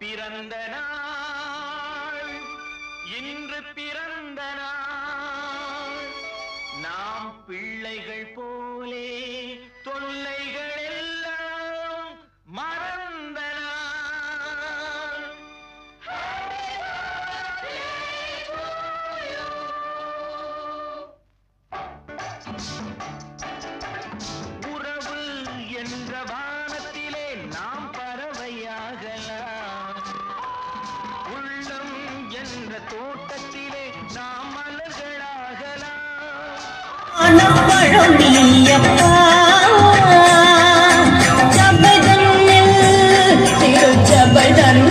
பிறந்த நாள் இன்று பிறந்த நாள் நாம் பிள்ளைகள் போலே தொல்லைகள் எல்லாம் மறந்த நாள். உறவு என்ற வானத்திலே நாம் பறவையாகலாம், உள்ளம் என்ற தோட்டத்திலே நாம் மலர்களாகலாம். ஜபதன்